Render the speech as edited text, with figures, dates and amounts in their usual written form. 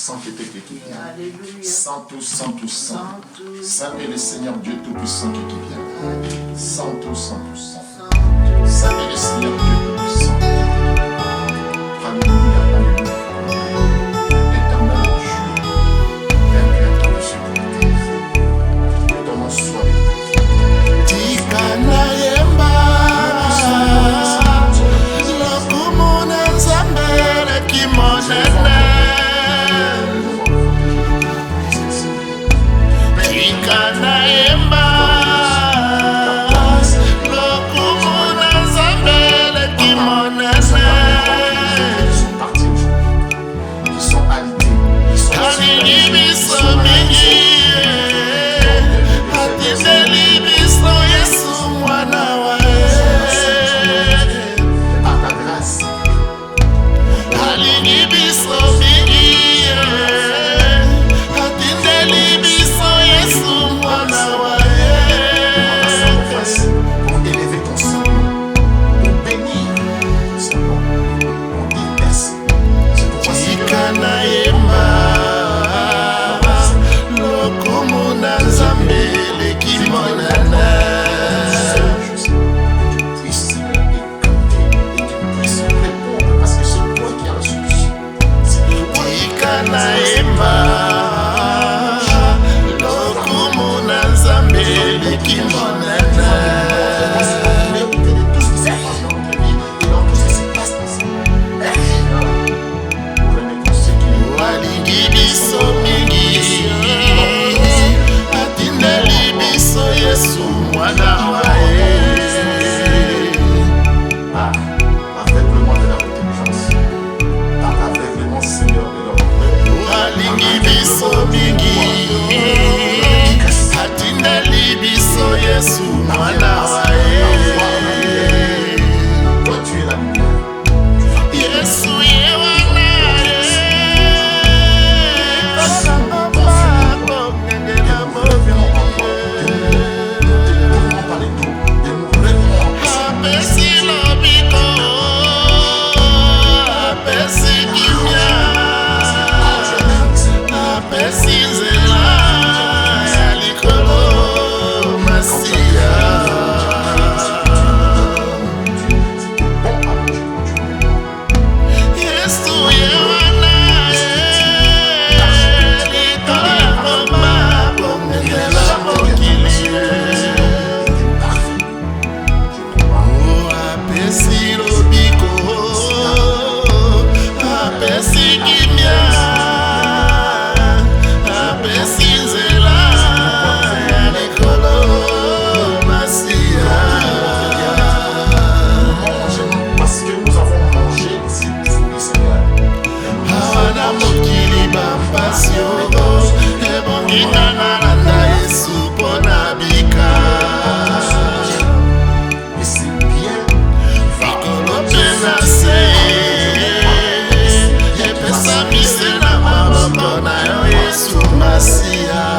sang qui était qui vient. Alléluia. Sang tout, sang tout, sang. Saint est le Seigneur Dieu Tout-Puissant qui vient. Sang tout, sang tout, sang. Saint est le Seigneur Dieu Tout-Puissant. Alléluia, alléluia. Éternel Dieu, Père Créateur de ce monde. Que ton nom soit béni. Tikana yemba lokumuna nzambele kimonene. Tikana yemba lokumuna nzambele kimonene. Qui sont alités. Alili biso mingi atindeli biso Yesu mwana wa Par ta grâce. alili biso mingi atindeli biso Yesu mwana wa Pour élever ton Saint-Nom, pour bénir ton Saint-Nom, pour dire merci. C'est pourquoi Tikana yemba lokumuna nzambele kimonana. que tu puisses écouter et que tu puisses répondre parce que c'est toi qui as la solution. C'est toi qui Tikana yemba lokumuna nzambele kimonana. mérité de tout ce qui se passe dans notre vie et dans tout ce qui se passe dans cette vie. Pour aimer ton Seigneur. Walingi biso mingi atindeli biso Yesu mwana wa Par aveuglement de leur intelligence, par aveuglement, Seigneur, de leur cœur. walingi biso mingi atindeli biso Yesu mwana wa Toi, tu es la lumière. Yesu ye wana apesi lobiko apesi kimia apesi nzela ya likolo masiya. Yesu ye wana likolo ya ngoma bongela mokili apesi lobiko apesi kimia apesi nzela ya likolo masiya. Parce que nous avons mangé ces fruits, Seigneur. Awana mokili bampasi ogo ebongi nanga landa Yesu mpona bika Et c'est bien. likolo mpe na se epesa mise na maboko na yo Yesu masiya.